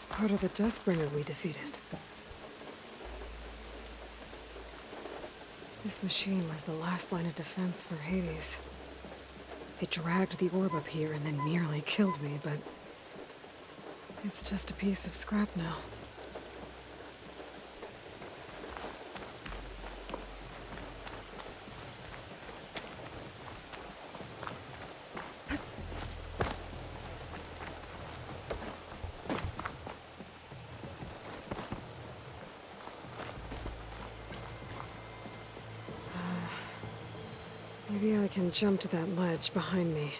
It's part of the Deathbringer we defeated. This machine was the last line of defense for Hades. It dragged the orb up here and then nearly killed me, but it's just a piece of scrap now. Maybe I can jump to that ledge behind me.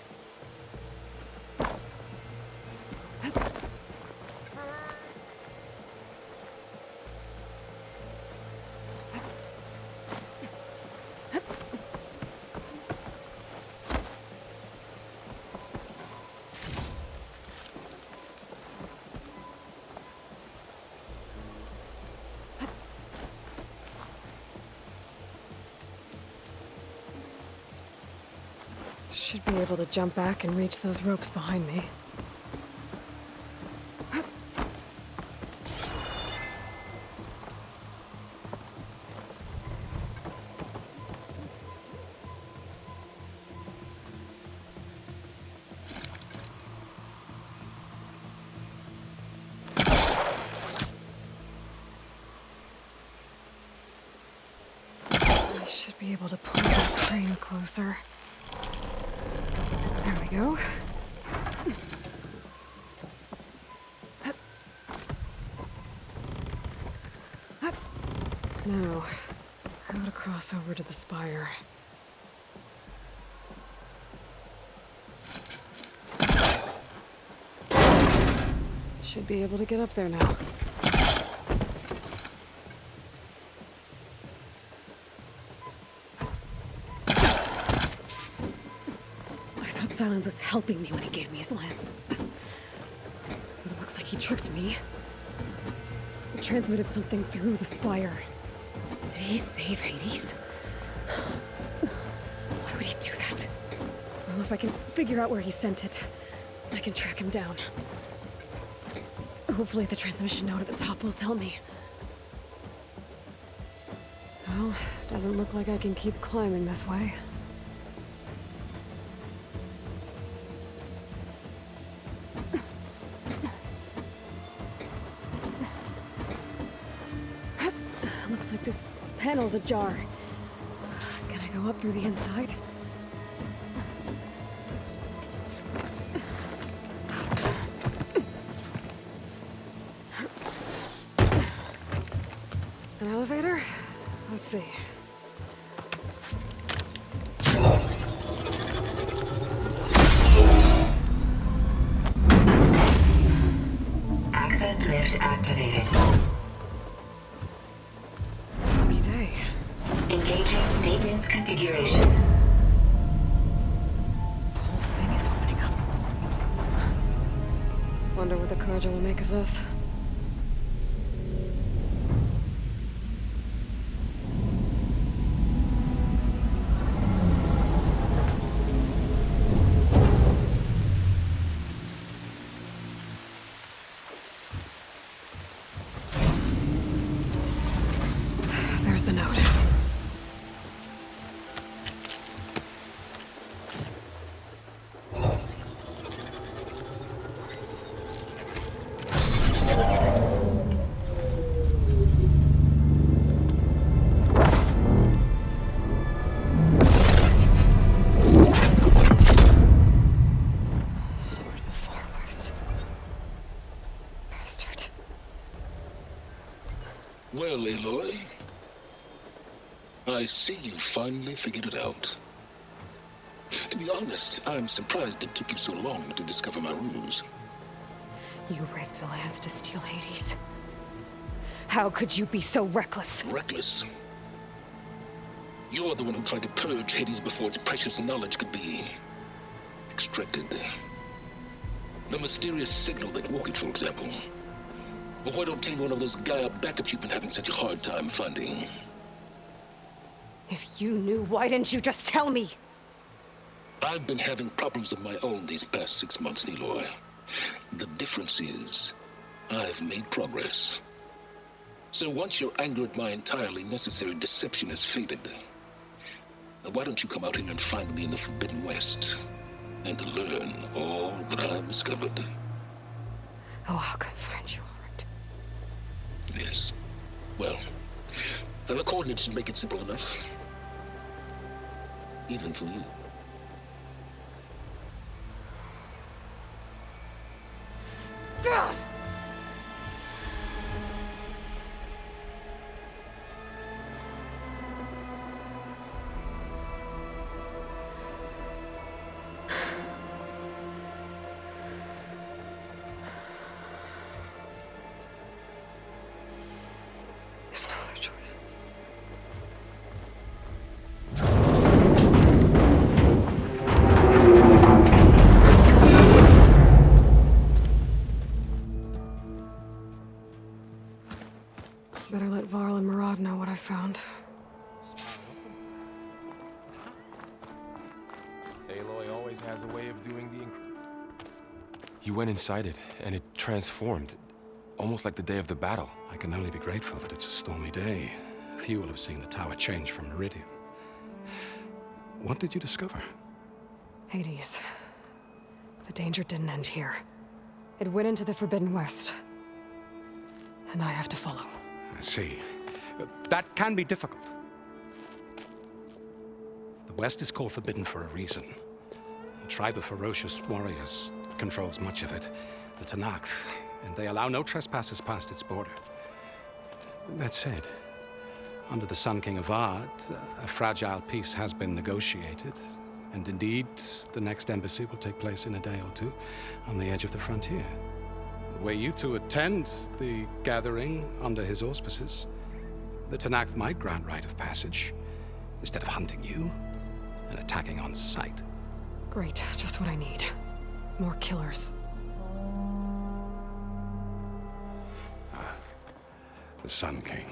Should be able to jump back and reach those ropes behind me. I should be able to pull that crane closer. There we go. Now, how to cross over to the spire. Should be able to get up there now. Silence was helping me when he gave me his lance. But it looks like he tricked me. He transmitted something through the spire. Did he save Hades? Why would he do that? Well, if I can figure out where he sent it, I can track him down. Hopefully the transmission note at the top will tell me. Well, doesn't look like I can keep climbing this way. Looks like this panel's ajar. Can I go up through the inside? An elevator? Let's see. Access lift activated. Engaging maintenance configuration. The whole thing is opening up. Wonder what the Carja will make of this. There's the note. Well, Aloy, I see you finally figured it out. To be honest, I'm surprised it took you so long to discover my ruse. You rigged the lance to steal Hades. How could you be so reckless? Reckless? You're the one who tried to purge Hades before its precious knowledge could be extracted. The mysterious signal that woke it, for example. But why obtain one of those Gaia backups you've been having such a hard time finding? If you knew, why didn't you just tell me? I've been having problems of my own these past 6 months, Aloy. The difference is, I've made progress. So once your anger at my entirely necessary deception has faded, why don't you come out here and find me in the Forbidden West and learn all that I've discovered? Oh, I'll come find you, all right. Yes. Well, and the coordinates should make it simple enough. Even for you. God! There's no other choice. Better let Varl and Murad know what I found. Aloy always has a way of doing the You went inside it, and it transformed. Almost like the day of the battle. I can only be grateful that it's a stormy day. Few will have seen the tower change from Meridian. What did you discover? Hades. The danger didn't end here. It went into the Forbidden West. And I have to follow. I see. That can be difficult. The West is called Forbidden for a reason. A tribe of ferocious warriors controls much of it, the Tenakth, and they allow no trespassers past its border. That said, under the Sun King Avad, a fragile peace has been negotiated, and indeed, the next embassy will take place in a day or two on the edge of the frontier. Were you to attend the gathering under his auspices, the Tenakth might grant right of passage, instead of hunting you and attacking on sight. Great, just what I need. More killers. The Sun King.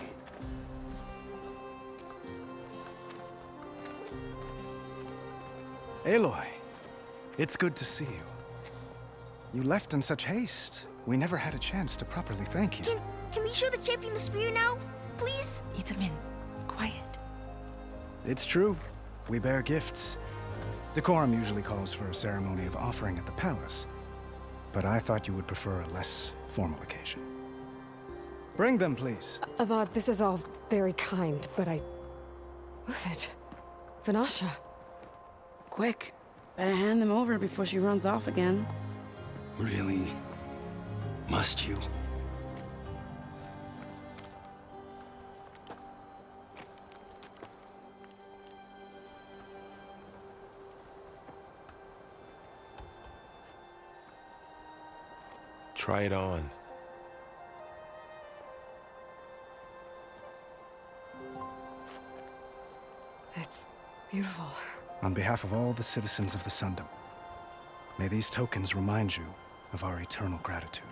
Aloy, it's good to see you. You left in such haste. We never had a chance to properly thank you. Can we show the champion the spear now? Please? Itamin, quiet. It's true. We bear gifts. Decorum usually calls for a ceremony of offering at the palace, but I thought you would prefer a less formal occasion. Bring them, please. Avad, this is all very kind, but Who's it? Vanasha. Quick, better hand them over before she runs off again. Really? Must you? Try it on. It's beautiful. On behalf of all the citizens of the Sundom, may these tokens remind you of our eternal gratitude.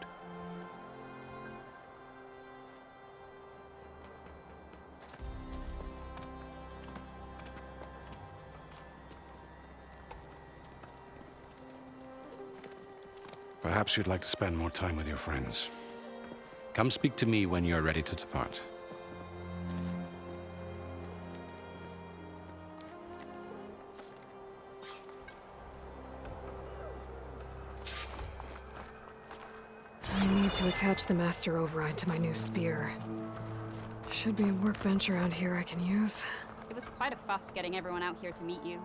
Perhaps you'd like to spend more time with your friends. Come speak to me when you're ready to depart. I need to attach the Master Override to my new spear. Should be a workbench around here I can use. It was quite a fuss getting everyone out here to meet you.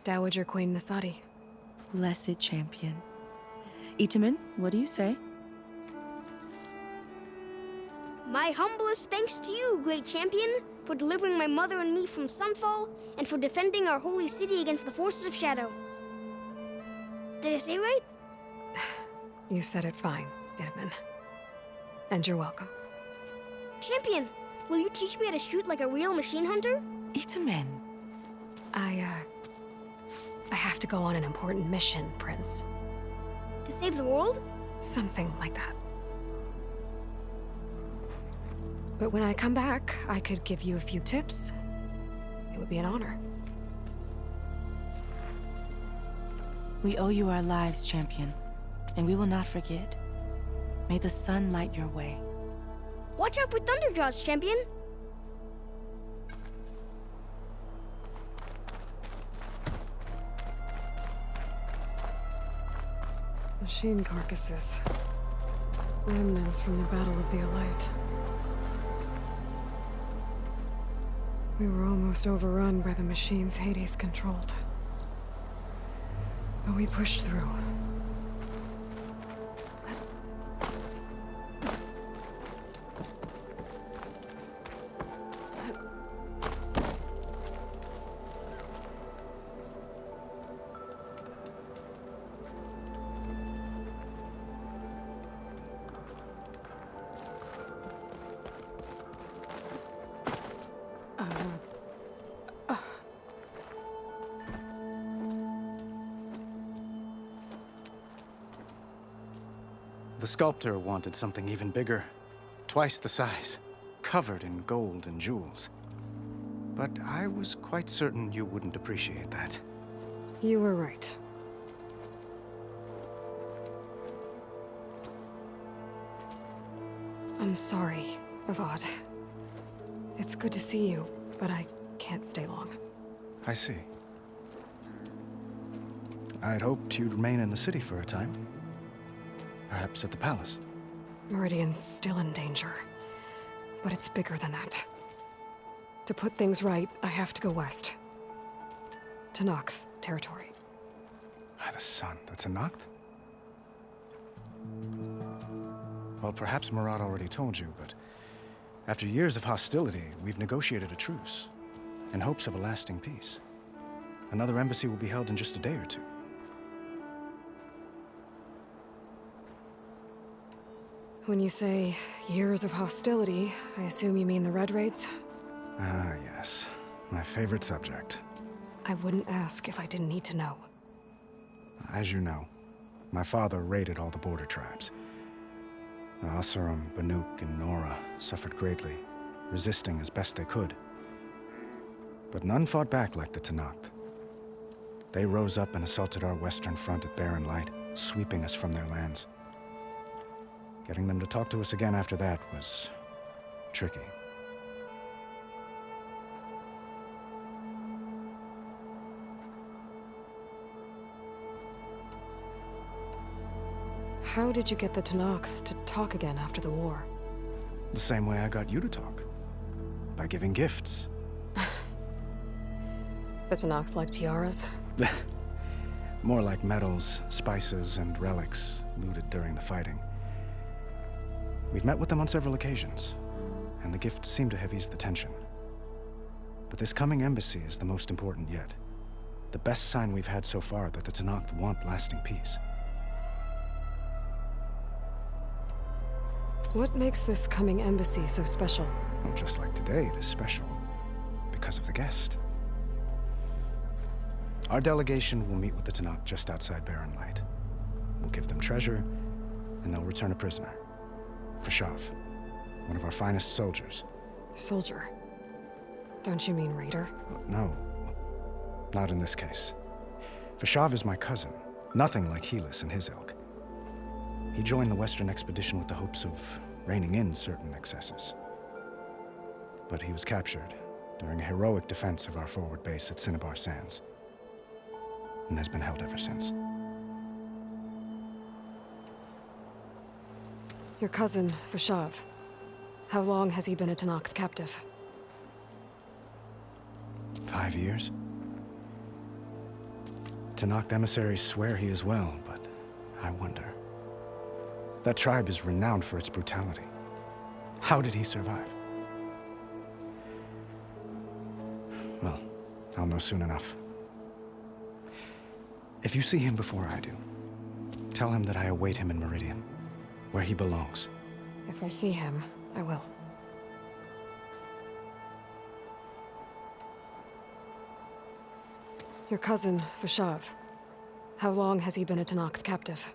Dowager Queen Nasadi. Blessed champion. Itamin, what do you say? My humblest thanks to you, great champion, for delivering my mother and me from Sunfall, and for defending our holy city against the forces of Shadow. Did I say right? You said it fine, Itamin. And you're welcome. Champion, will you teach me how to shoot like a real machine hunter? Itamin. I have to go on an important mission, Prince. To save the world? Something like that. But when I come back, I could give you a few tips. It would be an honor. We owe you our lives, champion, and we will not forget. May the sun light your way. Watch out for Thunderjaws, champion! Machine carcasses. Remnants from the Battle of the Elite. We were almost overrun by the machines Hades controlled. But we pushed through. The sculptor wanted something even bigger, twice the size, covered in gold and jewels. But I was quite certain you wouldn't appreciate that. You were right. I'm sorry, Avad. It's good to see you, but I can't stay long. I see. I'd hoped you'd remain in the city for a time. Perhaps at the palace. Meridian's still in danger, but it's bigger than that. To put things right, I have to go west. To Noct territory. By the sun, that's a Noct? Well, perhaps Murad already told you, but after years of hostility, we've negotiated a truce, in hopes of a lasting peace. Another embassy will be held in just a day or two. When you say years of hostility, I assume you mean the Red Raids? Ah, yes. My favorite subject. I wouldn't ask if I didn't need to know. As you know, my father raided all the border tribes. The Asuram, Banuk, and Nora suffered greatly, resisting as best they could. But none fought back like the Tenakth. They rose up and assaulted our western front at Barren Light, sweeping us from their lands. Getting them to talk to us again after that was tricky. How did you get the Tenakth to talk again after the war? The same way I got you to talk. By giving gifts. The Tenakth like tiaras? More like medals, spices, and relics looted during the fighting. We've met with them on several occasions, and the gifts seem to have eased the tension. But this coming embassy is the most important yet. The best sign we've had so far that the Tenakth want lasting peace. What makes this coming embassy so special? Well, just like today, it is special because of the guest. Our delegation will meet with the Tenakth just outside Barren Light. We'll give them treasure, and they'll return a prisoner. Fashav, one of our finest soldiers. Soldier? Don't you mean raider? No, not in this case. Fashav is my cousin, nothing like Helis and his ilk. He joined the Western expedition with the hopes of reining in certain excesses. But he was captured during a heroic defense of our forward base at Cinnabar Sands, and has been held ever since. Your cousin, Fashav. How long has he been a Tenakth captive? 5 years. Tenakth emissaries swear he is well, but I wonder. That tribe is renowned for its brutality. How did he survive? Well, I'll know soon enough. If you see him before I do, tell him that I await him in Meridian, where he belongs. If I see him, I will. Your cousin, Vashav. How long has he been a Tanakh captive?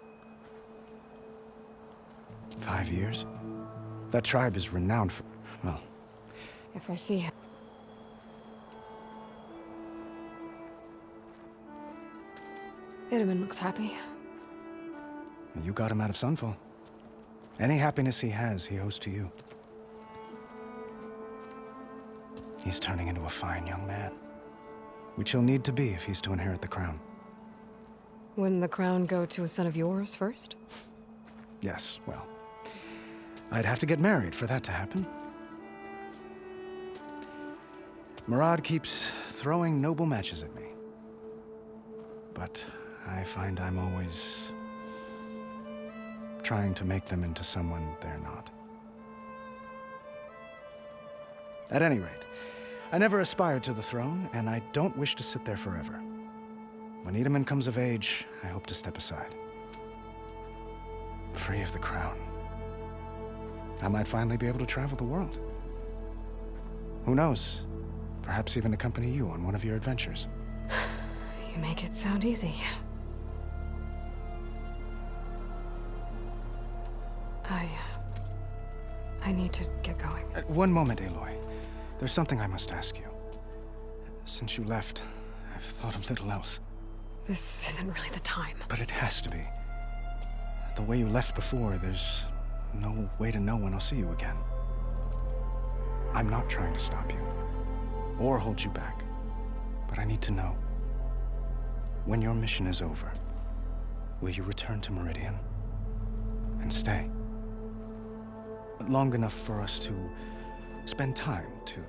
5 years? That tribe is renowned for, well, If I see him... Itaman looks happy. you got him out of Sunfall. Any happiness he has, he owes to you. He's turning into a fine young man, which he'll need to be if he's to inherit the crown. Wouldn't the crown go to a son of yours first? Yes, well, I'd have to get married for that to happen. Murad keeps throwing noble matches at me. But I find I'm always trying to make them into someone they're not. At any rate, I never aspired to the throne, and I don't wish to sit there forever. When Itaman comes of age, I hope to step aside. Free of the crown. I might finally be able to travel the world. Who knows? Perhaps even accompany you on one of your adventures. You make it sound easy. I need to get going. One moment, Aloy. There's something I must ask you. Since you left, I've thought of little else. This isn't really the time. But it has to be. The way you left before, there's no way to know when I'll see you again. I'm not trying to stop you, or hold you back. But I need to know, when your mission is over, will you return to Meridian and stay? Long enough for us to spend time, to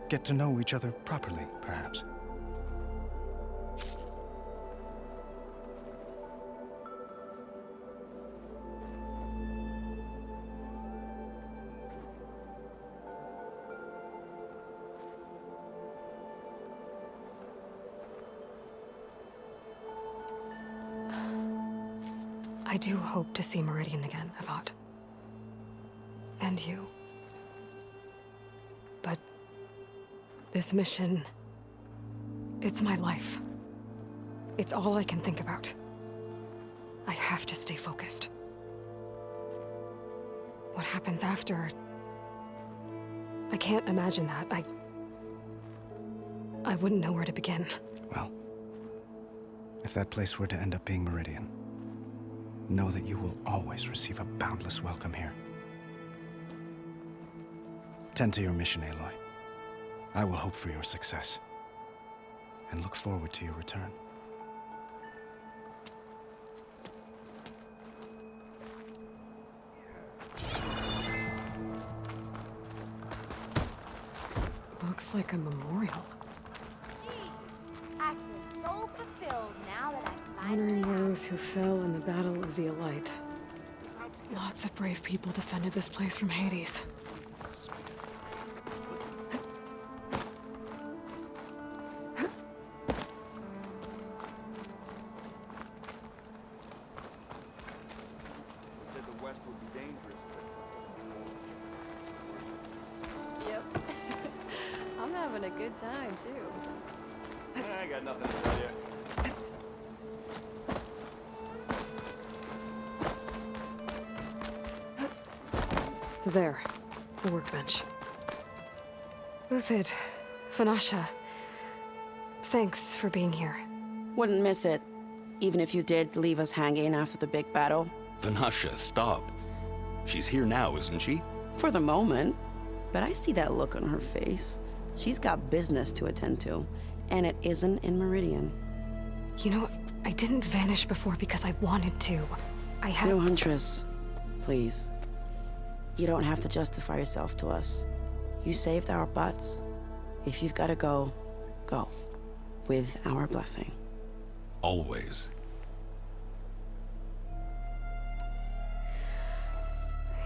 get to know each other properly, perhaps. I do hope to see Meridian again, Avat. And you. But this mission, it's my life. It's all I can think about. I have to stay focused. What happens after? I can't imagine that. I wouldn't know where to begin. Well, if that place were to end up being Meridian, know that you will always receive a boundless welcome here. Tend to your mission, Aloy. I will hope for your success, and look forward to your return. Looks like a memorial. I feel so fulfilled now that I Honoring those who fell in the Battle of the Elite. Lots of brave people defended this place from Hades. Yep. I'm having a good time, too. I got nothing to tell you. There, the workbench. Uthid, Vanasha, thanks for being here. Wouldn't miss it, even if you did leave us hanging after the big battle. Vanasha, stop. She's here now, isn't she? For the moment. But I see that look on her face. She's got business to attend to, and it isn't in Meridian. You know, I didn't vanish before because I wanted to. I had... No, Huntress. Please. You don't have to justify yourself to us. You saved our butts. If you've got to go, go. With our blessing. Always.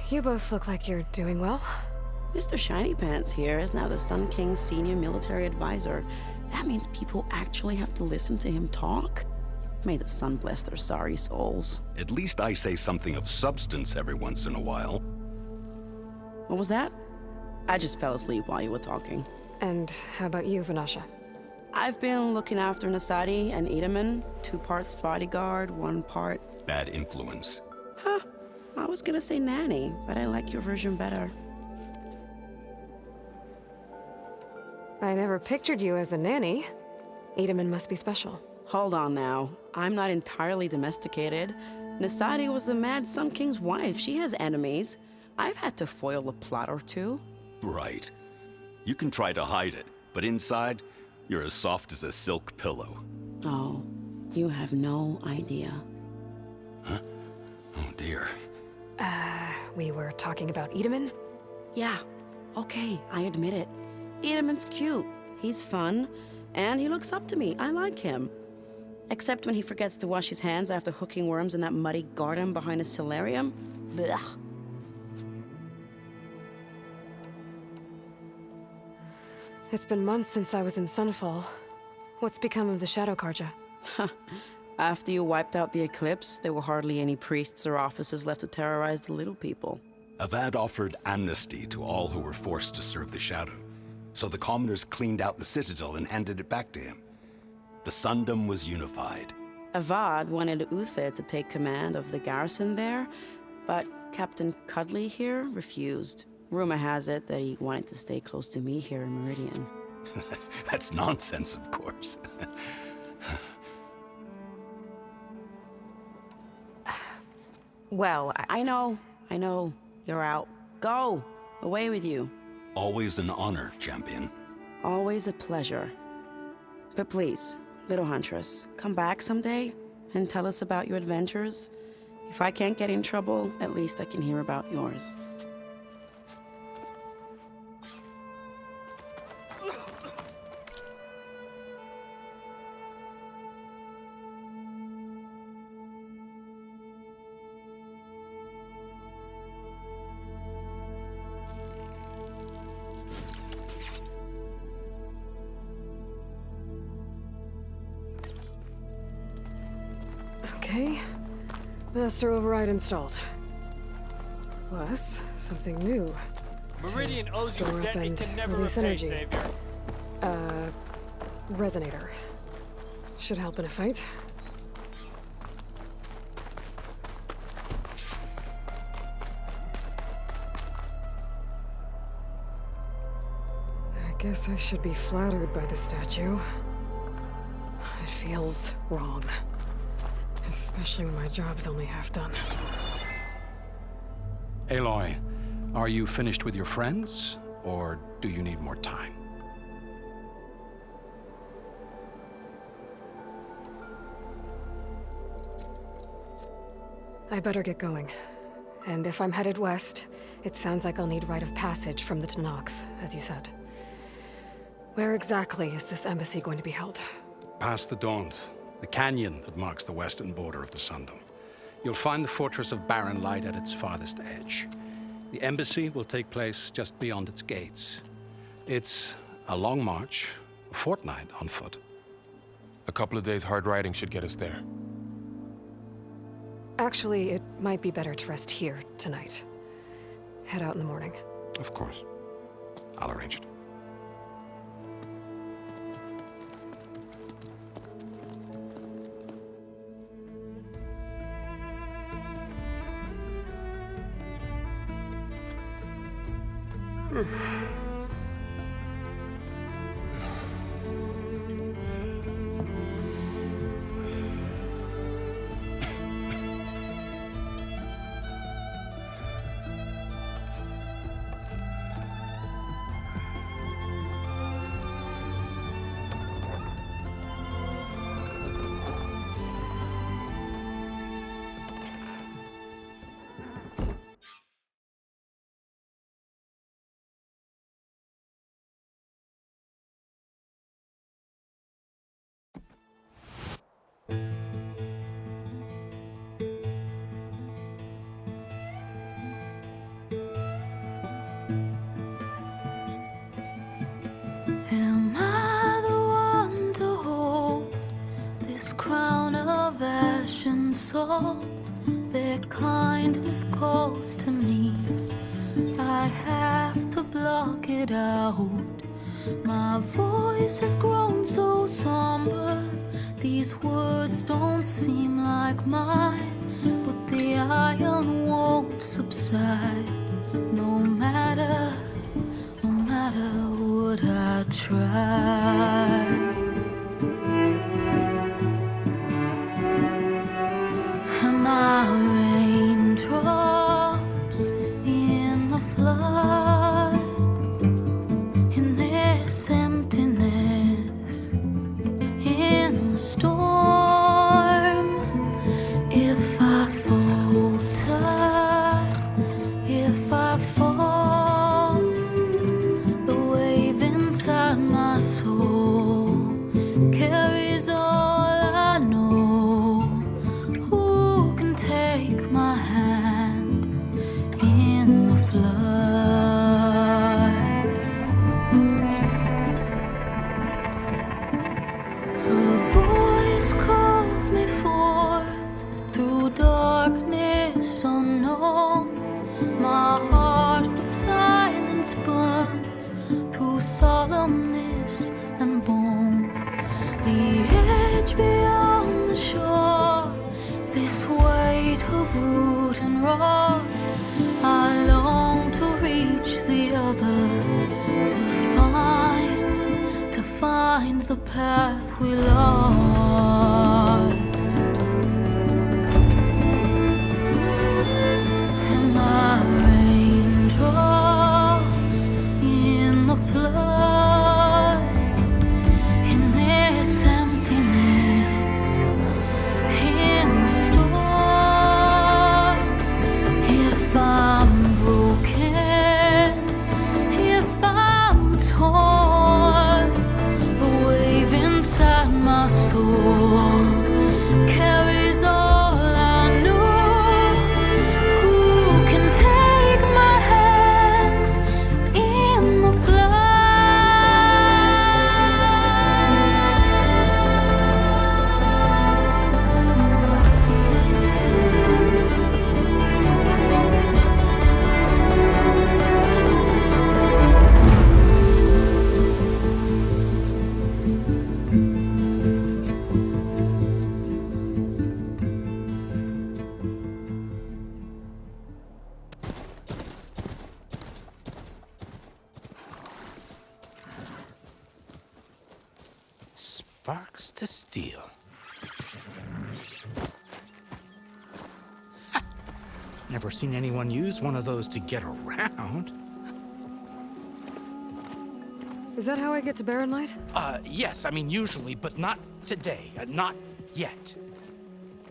You both look like you're doing well. Mr. Shiny Pants here is now the Sun King's senior military advisor. That means people actually have to listen to him talk? May the sun bless their sorry souls. At least I say something of substance every once in a while. What was that? I just fell asleep while you were talking. And how about you, Vanasha? I've been looking after Nasadi and Edaman, 2 parts bodyguard, 1 part... Bad influence. Huh. I was gonna say nanny, but I like your version better. I never pictured you as a nanny. Edaman must be special. Hold on now. I'm not entirely domesticated. Nasadi was the Mad Sun King's wife. She has enemies. I've had to foil a plot or 2. Right. You can try to hide it, but inside, you're as soft as a silk pillow. Oh, you have no idea. Huh? Oh dear. We were talking about Edaman? Yeah, okay, I admit it. Edaman's cute. He's fun, and he looks up to me. I like him. Except when he forgets to wash his hands after hooking worms in that muddy garden behind a solarium. Blech. It's been months since I was in Sunfall. What's become of the Shadow Karja? After you wiped out the eclipse, there were hardly any priests or officers left to terrorize the little people. Avad offered amnesty to all who were forced to serve the Shadow, so the commoners cleaned out the Citadel and handed it back to him. The Sundom was unified. Avad wanted Uther to take command of the garrison there, but Captain Cudley here refused. Rumor has it that he wanted to stay close to me here in Meridian. That's nonsense, of course. Well, I know. You're out. Go! Away with you. Always an honor, champion. Always a pleasure. But please, little huntress, come back someday and tell us about your adventures. If I can't get in trouble, at least I can hear about yours. Okay. Master override installed. Plus, something new. Meridian owes you Store a up debt it and can never release repay, energy. Savior. Resonator. Should help in a fight. I guess I should be flattered by the statue. It feels wrong. Especially when my job's only half done. Aloy, are you finished with your friends, or do you need more time? I better get going. And if I'm headed west, it sounds like I'll need rite of passage from the Tenakth, as you said. Where exactly is this embassy going to be held? Past the Daunt, the canyon that marks the western border of the Sundom. You'll find the fortress of Barren Light at its farthest edge. The embassy will take place just beyond its gates. It's a long march, a fortnight on foot. A couple of days hard riding should get us there. Actually, it might be better to rest here tonight. Head out in the morning. Of course. I'll arrange it. Am I the one to hold this crown of ash and salt? Their kindness calls to me. I have to block it out. My voice has grown so somber. These words don't seem like mine, but the iron won't subside. No matter what I try. And my raindrops in the flood, in this emptiness, in the storm. If I falter, if I fall, the wave inside my soul carries all I know. Who can take my hand in the flood? Her voice calls me forth through darkness unknown. My heart with silence burns through solemnness and bone. The edge beyond the shore, this weight of root and rod. I long to reach the other, to find the path we lost. And my raindrops in the flood, in this emptiness, in the storm. If I'm broken, if I'm torn, the wave inside my soul carries all I know. Who can take my hand in the Sparks to steel. Ha! Never seen anyone use one of those to get around. Is that how I get to Barren Light? Yes, I mean usually, but not today. Not yet.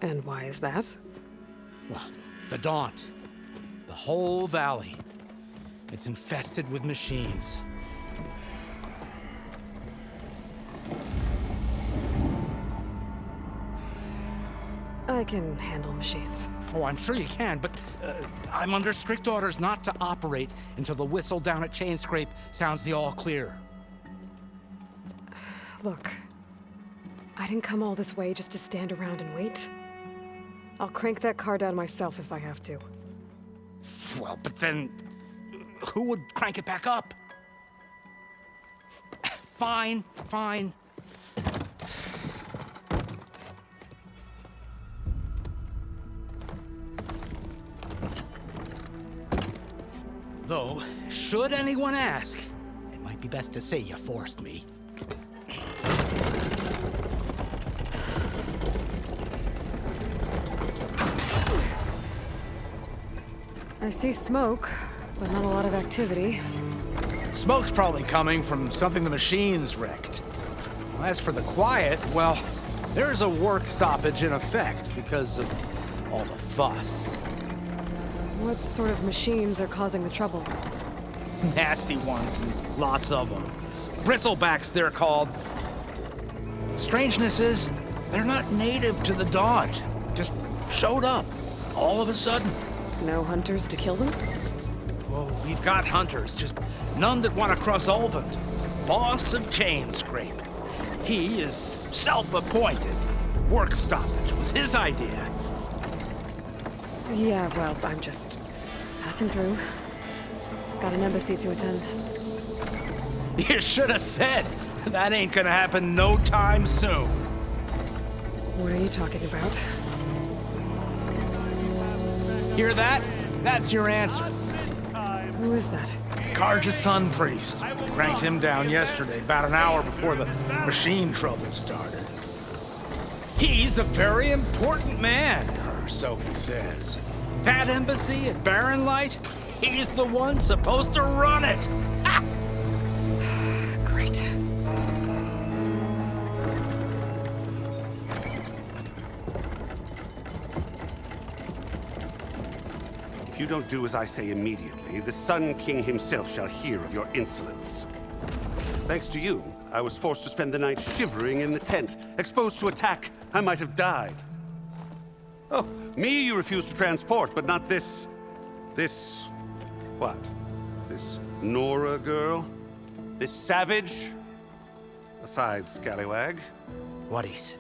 And why is that? Well, the Daunt. The whole valley. It's infested with machines. I can handle machines. Oh, I'm sure you can, but I'm under strict orders not to operate until the whistle down at Chainscrape sounds the all clear. Look, I didn't come all this way just to stand around and wait. I'll crank that car down myself if I have to. Well, but then who would crank it back up? Fine, fine. Though, should anyone ask, it might be best to say you forced me. I see smoke, but not a lot of activity. Smoke's probably coming from something the machines wrecked. As for the quiet, well, there's a work stoppage in effect because of all the fuss. What sort of machines are causing the trouble? Nasty ones, and lots of them. Bristlebacks, they're called. Strangeness is, they're not native to the Daunt. Just showed up, all of a sudden. No hunters to kill them? Oh, we've got hunters, just none that want to cross Ulvund. Boss of Chainscrape. He is self-appointed. Work stoppage was his idea. Yeah, well, I'm just passing through. Got an embassy to attend. You should have said. That ain't gonna happen no time soon. What are you talking about? Hear that? That's your answer. Who is that? Karja's son priest. Cranked him down yesterday, about an hour before the machine trouble started. He's a very important man, or so he says. That embassy at Barren Light, he's the one supposed to run it. Ha! Great. If you don't do as I say immediately, the Sun King himself shall hear of your insolence. Thanks to you, I was forced to spend the night shivering in the tent. Exposed to attack, I might have died. Oh, me you refused to transport, but not this... what? This Nora girl? This savage? Besides, scallywag. Wadis.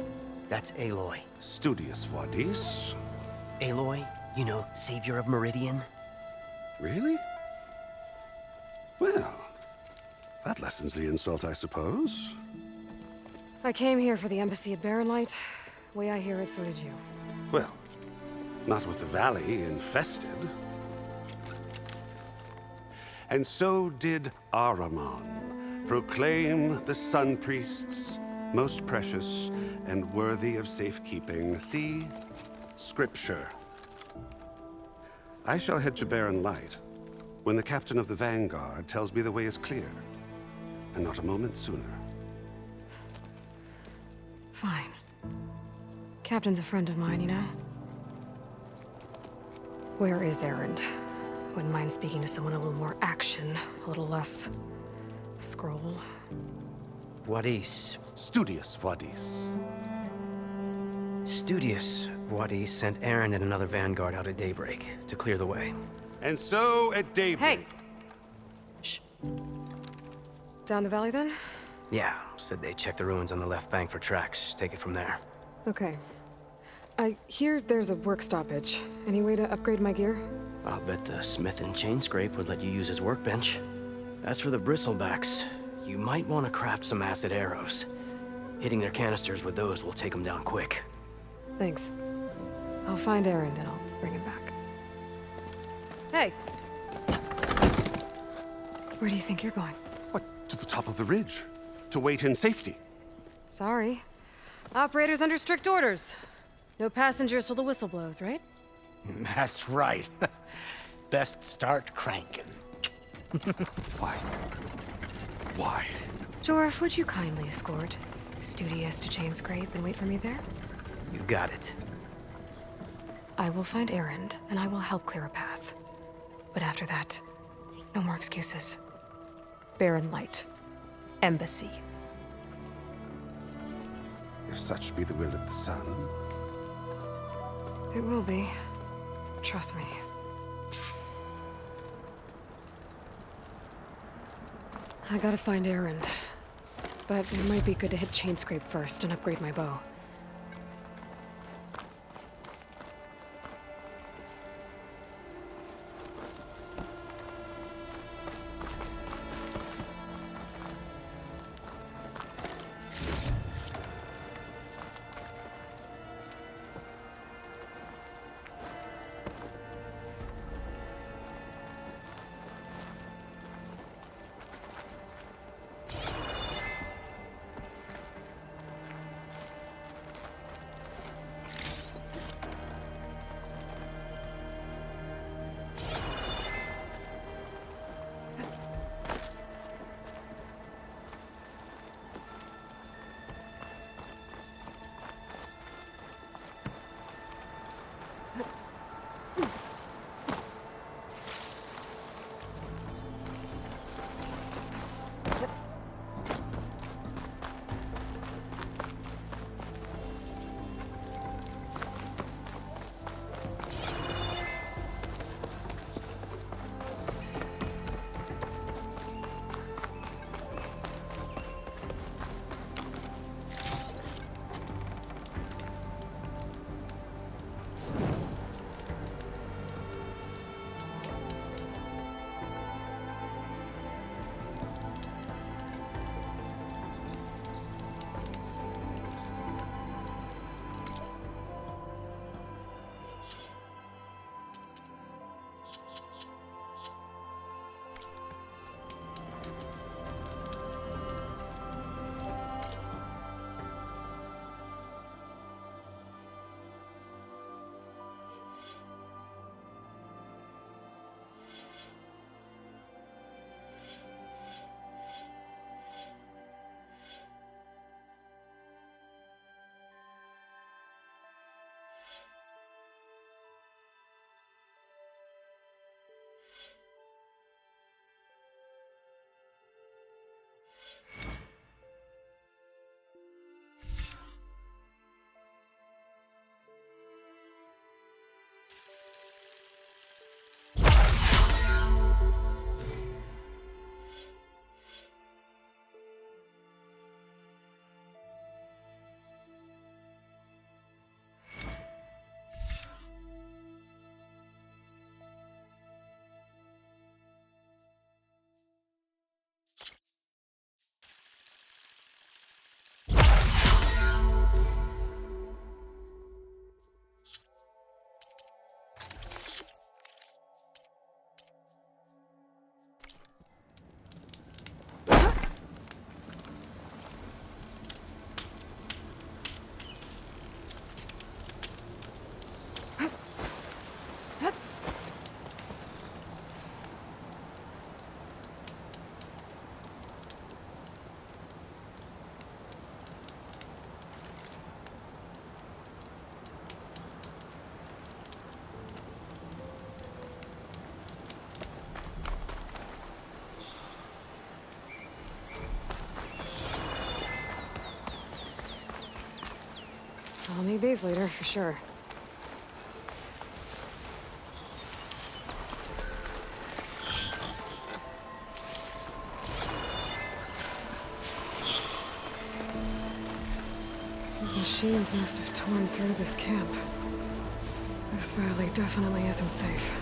That's Aloy. Studious Wadis. Aloy, you know, savior of Meridian. Really? Well, that lessens the insult, I suppose. I came here for the embassy at Barren Light. Way I hear it, so did you. Well, not with the valley infested. And so did Ahriman, proclaim the Sun Priests most precious and worthy of safekeeping. See? Scripture. I shall head to Barren Light when the captain of the Vanguard tells me the way is clear, and not a moment sooner. Fine. Captain's a friend of mine, you know? Where is Erend? Wouldn't mind speaking to someone a little more action, a little less scroll. Wadis. Studious Wadis. Studious Wadis sent Aaron and another Vanguard out at daybreak to clear the way. And so at daybreak... Hey! Shh. Down the valley, then? Yeah, said they checked the ruins on the left bank for tracks. Take it from there. Okay. I hear there's a work stoppage. Any way to upgrade my gear? I'll bet the smith and chain scrape would let you use his workbench. As for the bristlebacks, you might want to craft some acid arrows. Hitting their canisters with those will take them down quick. Thanks. I'll find Erend and I'll bring him back. Hey! Where do you think you're going? What, to the top of the ridge? To wait in safety? Sorry. Operator's under strict orders. No passengers till the whistle blows, right? That's right. Best start cranking. Why? Why? Jorf, would you kindly escort Studious to Chain Scrape and wait for me there? You got it. I will find Erend, and I will help clear a path. But after that, no more excuses. Barren Light. Embassy. If such be the will of the sun. It will be. Trust me. I gotta find Erend. But it might be good to hit Chain Scrape first and upgrade my bow. days later, for sure. Those machines must have torn through this camp. This valley definitely isn't safe.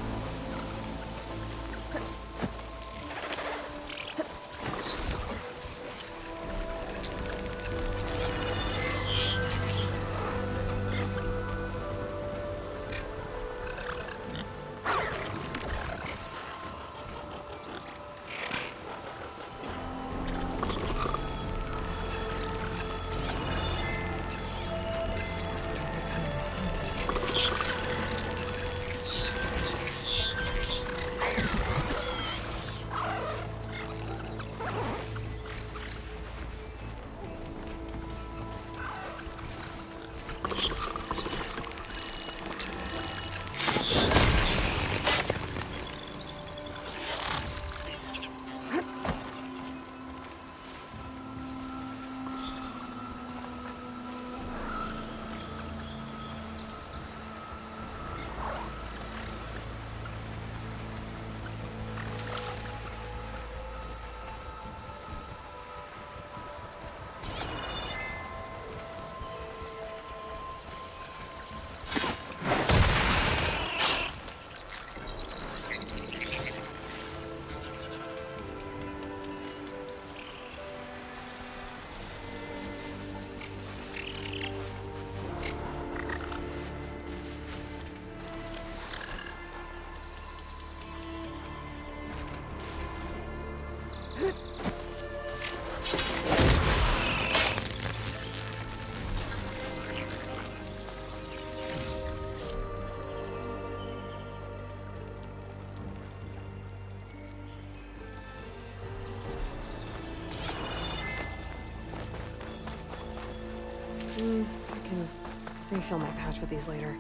I can refill my pouch with these later.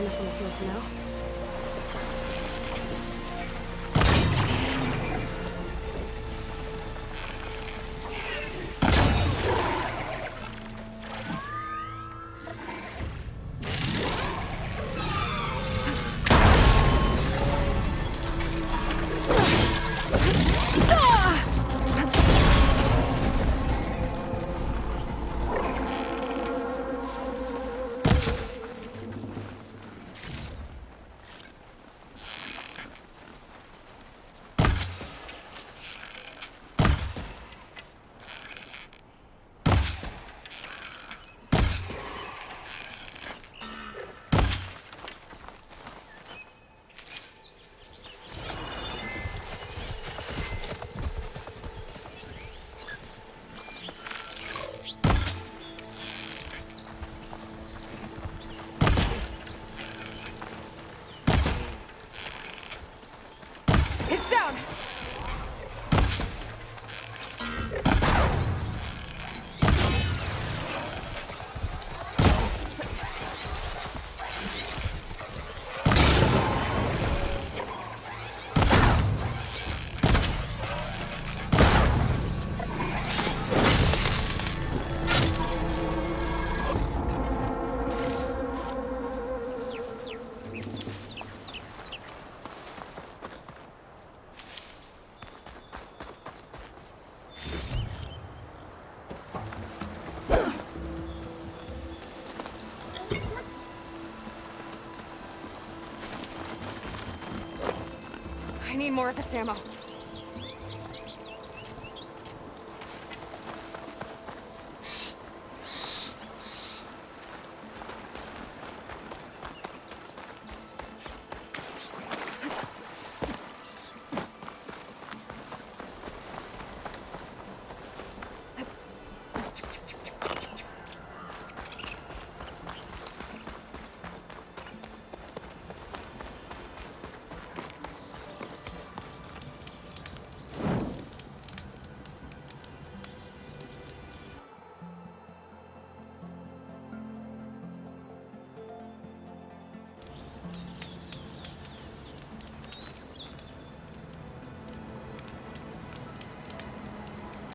distance from the field for now. It's down! I need more of this ammo.